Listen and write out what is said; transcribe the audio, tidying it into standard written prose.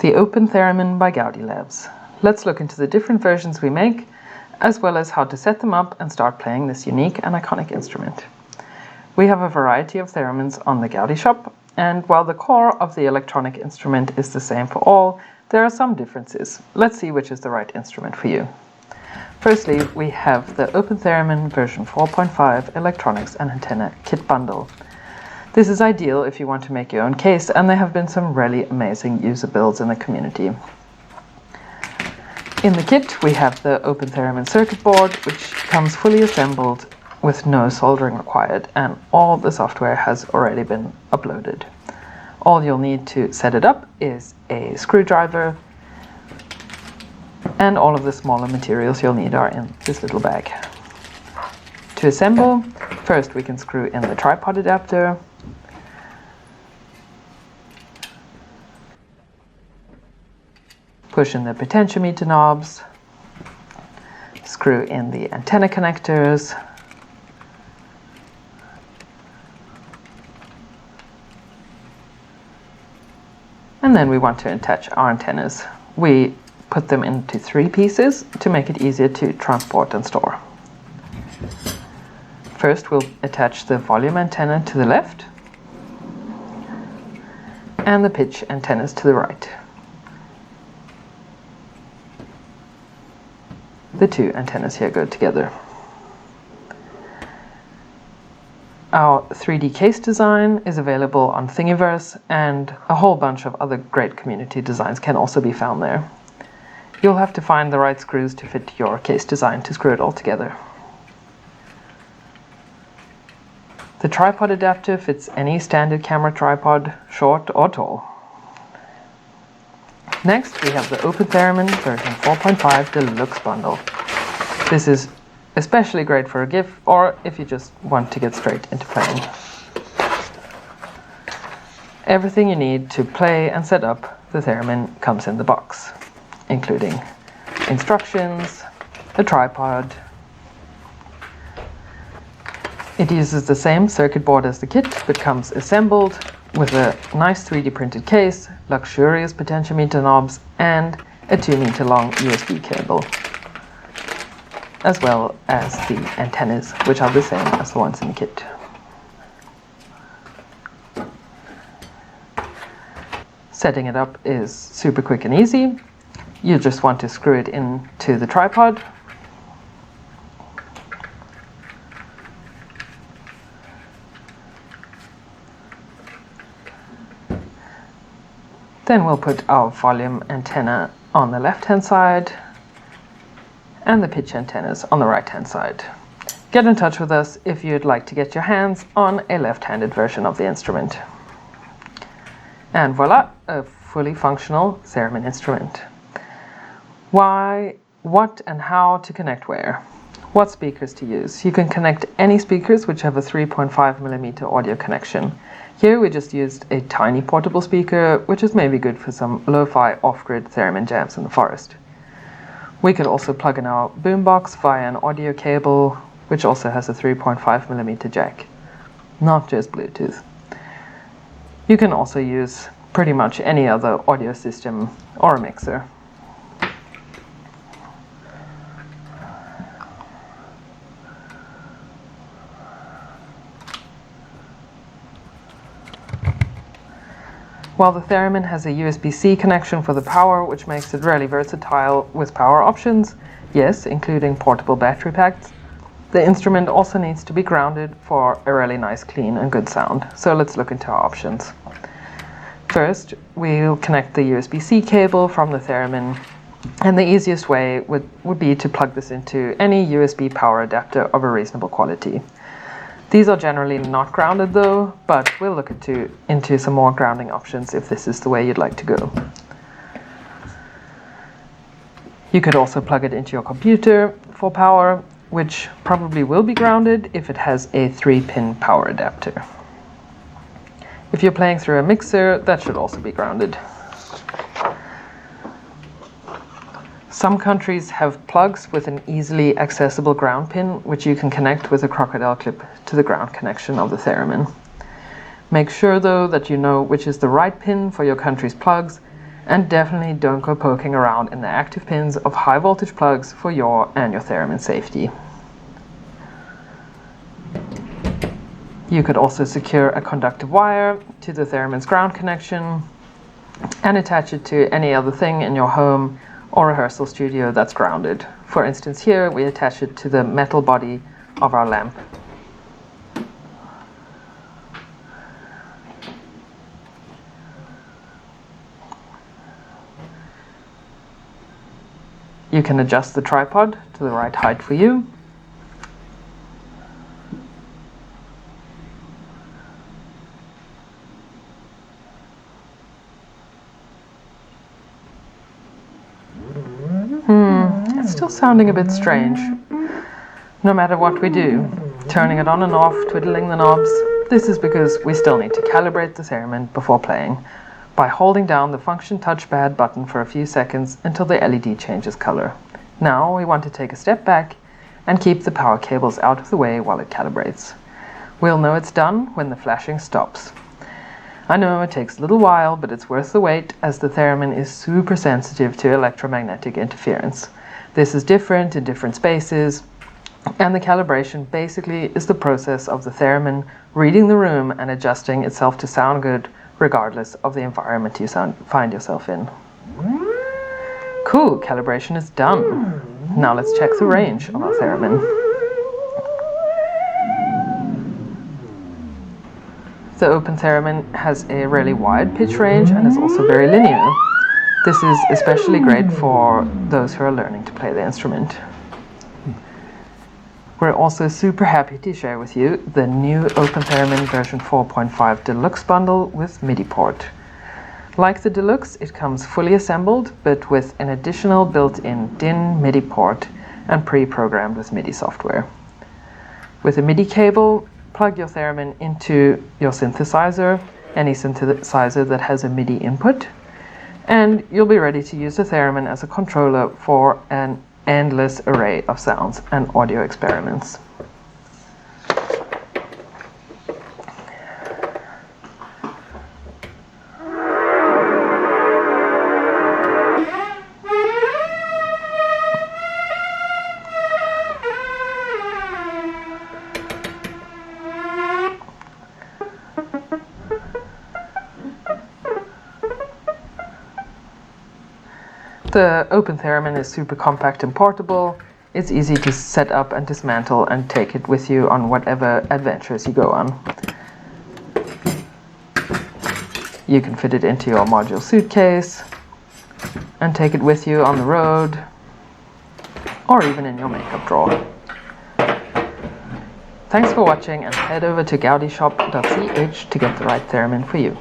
The OpenTheremin by Gaudi Labs. Let's look into the different versions we make, as well as how to set them up and start playing this unique and iconic instrument. We have a variety of theremins on the Gaudi shop, and while the core of the electronic instrument is the same for all, there are some differences. Let's see which is the right instrument for you. Firstly, we have the OpenTheremin version 4.5 electronics and antenna kit bundle. This is ideal if you want to make your own case, and there have been some really amazing user builds in the community. In the kit, we have the OpenTheremin circuit board, which comes fully assembled with no soldering required, and all the software has already been uploaded. All you'll need to set it up is a screwdriver, and all of the smaller materials you'll need are in this little bag. To assemble, first we can screw in the tripod adapter, push in the potentiometer knobs, screw in the antenna connectors, and then we want to attach our antennas. We put them into 3 pieces to make it easier to transport and store. First we'll attach the volume antenna to the left and the pitch antennas to the right. The 2 antennas here go together. Our 3D case design is available on Thingiverse, and a whole bunch of other great community designs can also be found there. You'll have to find the right screws to fit your case design to screw it all together. The tripod adapter fits any standard camera tripod, short or tall. Next, we have the OpenTheremin version 4.5 Deluxe Bundle. This is especially great for a GIF, or if you just want to get straight into playing. Everything you need to play and set up the theremin comes in the box, including instructions, a tripod. It uses the same circuit board as the kit, but comes assembled with a nice 3D printed case, luxurious potentiometer knobs, and a 2-meter long USB cable, as well as the antennas, which are the same as the ones in the kit. Setting it up is super quick and easy. You just want to screw it into the tripod, then we'll put our volume antenna on the left-hand side and the pitch antennas on the right-hand side. Get in touch with us if you'd like to get your hands on a left-handed version of the instrument. And voila, a fully functional theremin instrument. Why, what and how to connect where? What speakers to use? You can connect any speakers which have a 3.5mm audio connection. Here we just used a tiny portable speaker, which is maybe good for some lo-fi off-grid theremin jams in the forest. We could also plug in our boombox via an audio cable, which also has a 3.5mm jack, not just Bluetooth. You can also use pretty much any other audio system or a mixer. While the theremin has a USB-C connection for the power, which makes it really versatile with power options, yes, including portable battery packs, the instrument also needs to be grounded for a really nice, clean and good sound. So let's look into our options. First, we'll connect the USB-C cable from the theremin, and the easiest way would be to plug this into any USB power adapter of a reasonable quality. These are generally not grounded though, but we'll look into some more grounding options if this is the way you'd like to go. You could also plug it into your computer for power, which probably will be grounded if it has a 3-pin power adapter. If you're playing through a mixer, that should also be grounded. Some countries have plugs with an easily accessible ground pin, which you can connect with a crocodile clip to the ground connection of the theremin. Make sure though that you know which is the right pin for your country's plugs, And definitely don't go poking around in the active pins of high voltage plugs for your and your theremin safety. You could also secure a conductive wire to the theremin's ground connection and attach it to any other thing in your home or rehearsal studio that's grounded. For instance, here we attach it to the metal body of our lamp. You can adjust the tripod to the right height for you. It's still sounding a bit strange. No matter what we do, turning it on and off, twiddling the knobs, this is because we still need to calibrate the theremin before playing by holding down the function touchpad button for a few seconds until the LED changes color. Now we want to take a step back and keep the power cables out of the way while it calibrates. We'll know it's done when the flashing stops. I know it takes a little while, but it's worth the wait as the theremin is super sensitive to electromagnetic interference. This is different in different spaces, and the calibration basically is the process of the theremin reading the room and adjusting itself to sound good regardless of the environment you find yourself in. Cool, calibration is done. Now let's check the range on our theremin. The OpenTheremin has a really wide pitch range and is also very linear. This is especially great for those who are learning to play the instrument. We're also super happy to share with you the new OpenTheremin version 4.5 Deluxe Bundle with Midi port. Like the Deluxe, it comes fully assembled, but with an additional built-in DIN Midi port and pre-programmed with Midi software. With a Midi cable, plug your theremin into your synthesizer, any synthesizer that has a Midi input, and you'll be ready to use the theremin as a controller for an endless array of sounds and audio experiments. The OpenTheremin is super compact and portable. It's easy to set up and dismantle and take it with you on whatever adventures you go on. You can fit it into your module suitcase and take it with you on the road or even in your makeup drawer. Thanks for watching, and head over to gaudishop.ch to get the right theremin for you.